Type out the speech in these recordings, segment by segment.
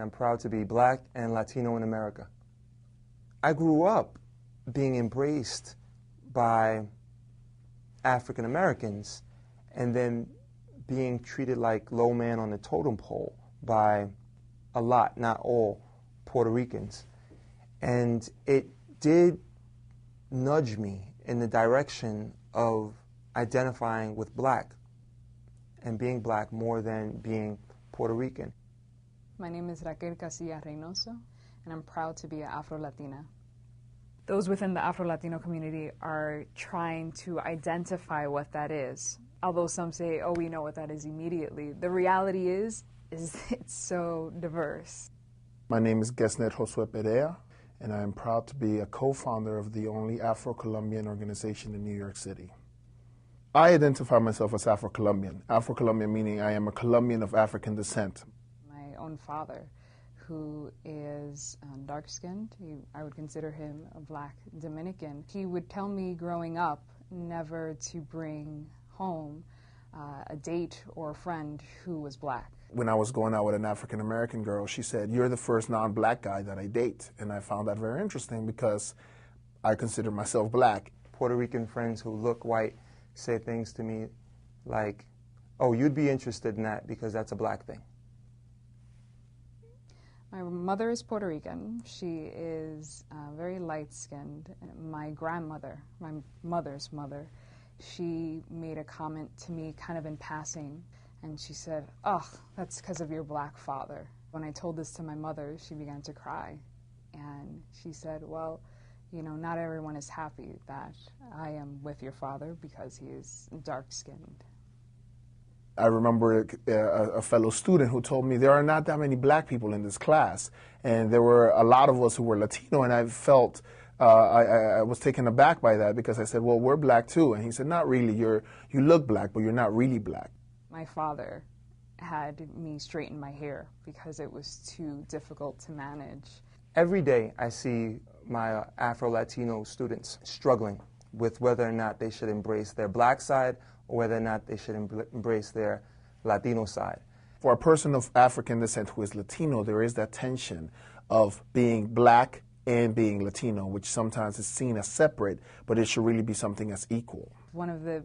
I'm proud to be Black and Latino in America. I grew up being embraced by African Americans and then being treated like low man on the totem pole by a lot, not all, Puerto Ricans. And it did nudge me in the direction of identifying with Black and being Black more than being Puerto Rican. My name is Raquel Casilla Reynoso, and I'm proud to be an Afro-Latina. Those within the Afro-Latino community are trying to identify what that is. Although some say, oh, we know what that is immediately. The reality is it's so diverse. My name is Gesnet Josue Perea, and I am proud to be a co-founder of the only Afro-Colombian organization in New York City. I identify myself as Afro-Colombian. Afro-Colombian meaning I am a Colombian of African descent. My own father, who is dark-skinned, I would consider him a Black Dominican. He would tell me growing up never to bring home a date or a friend who was Black. When I was going out with an African-American girl, she said, "You're the first non-Black guy that I date." And I found that very interesting because I consider myself Black. Puerto Rican friends who look white say things to me like, oh, you'd be interested in that because that's a Black thing. My mother is Puerto Rican. She is very light-skinned. My grandmother, my mother's mother, she made a comment to me kind of in passing, and she said, oh, that's because of your Black father. When I told this to my mother, she began to cry, and she said, well, you know, not everyone is happy that I am with your father because he is dark-skinned. I remember a fellow student who told me there are not that many Black people in this class, and there were a lot of us who were Latino, and I felt I was taken aback by that because I said, well, we're Black too, and he said, not really, you look Black, but you're not really Black. My father had me straighten my hair because it was too difficult to manage. Every day I see my Afro-Latino students struggling with whether or not they should embrace their Black side or whether or not they should embrace their Latino side. For a person of African descent who is Latino, there is that tension of being Black and being Latino, which sometimes is seen as separate, but it should really be something as equal. One of the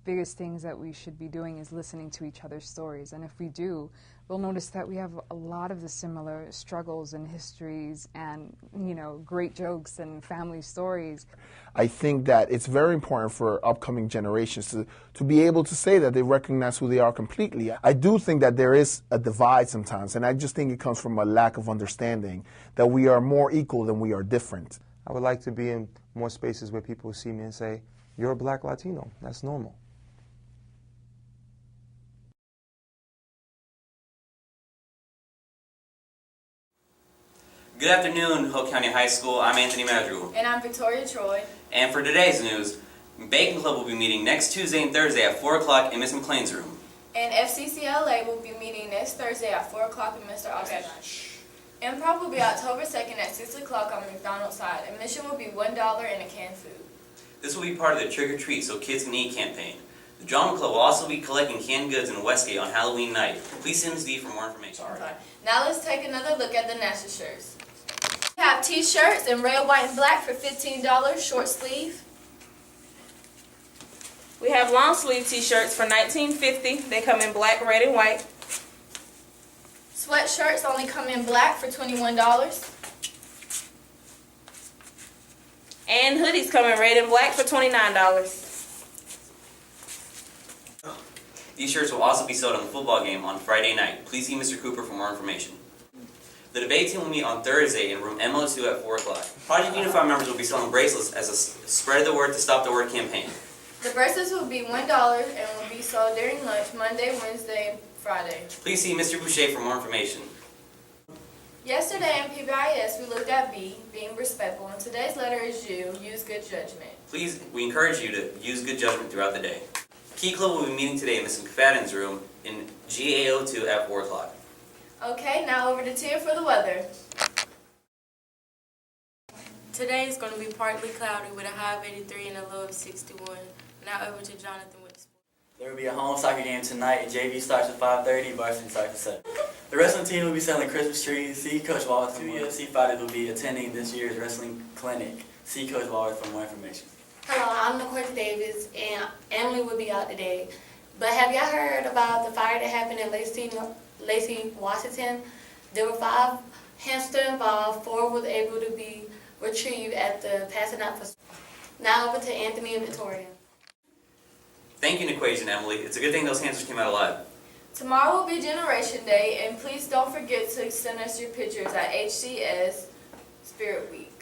biggest things that we should be doing is listening to each other's stories, and if we do, we'll notice that we have a lot of the similar struggles and histories and, you know, great jokes and family stories. I think that it's very important for upcoming generations to be able to say that they recognize who they are completely. I do think that there is a divide sometimes, and I just think it comes from a lack of understanding that we are more equal than we are different. I would like to be in more spaces where people see me and say, you're a Black Latino, that's normal. Good afternoon, Hope County High School. I'm Anthony Madrigal. And I'm Victoria Troy. And for today's news, Bacon Club will be meeting next Tuesday and Thursday at 4 o'clock in Ms. McLean's room. And FCCLA will be meeting next Thursday at 4 o'clock in Mr. Austin's room. Improv will be October 2nd at 6 o'clock on the McDonald's side. Admission will be $1 and a canned food. This will be part of the Trick or Treat So Kids Can Eat campaign. The Drama Club will also be collecting canned goods in Westgate on Halloween night. Please see Ms. D for more information. Now let's take another look at the NASA shirts. We have t-shirts in red, white, and black for $15, short sleeve. We have long sleeve t-shirts for $19.50. They come in black, red, and white. Sweatshirts only come in black for $21. And hoodies come in red and black for $29. These shirts will also be sold on the football game on Friday night. Please see Mr. Cooper for more information. The debate team will meet on Thursday in room MO2 at 4 o'clock. Project Unify members will be selling bracelets as a Spread the Word to Stop the Word campaign. The bracelets will be $1 and will be sold during lunch Monday, Wednesday, and Friday. Please see Mr. Boucher for more information. Yesterday in PBIS we looked at B, being respectful, and today's letter is U, use good judgment. Please, we encourage you to use good judgment throughout the day. Key Club will be meeting today in Ms. McFadden's room in GA02 at 4 o'clock. Okay, now over to Tia for the weather. Today is going to be partly cloudy with a high of 83 and a low of 61. Now over to Jonathan with the sports. There will be a home soccer game tonight. JV starts at 5:30, varsity starts at 7. The wrestling team will be selling Christmas trees. See Coach Wallace. 2 UFC fighters will be attending this year's wrestling clinic. See Coach Wallace for more information. Hello, I'm Nicole Davis, and Emily will be out today. But have y'all heard about the fire that happened in Lacey, Washington? There were 5 hamsters involved. 4 was able to be retrieved at the passing out facility. Now over to Anthony and Victoria. Thank you, Niquasia and Emily. It's a good thing those hamsters came out alive. Tomorrow will be Generation Day, and please don't forget to send us your pictures at HCS Spirit Week.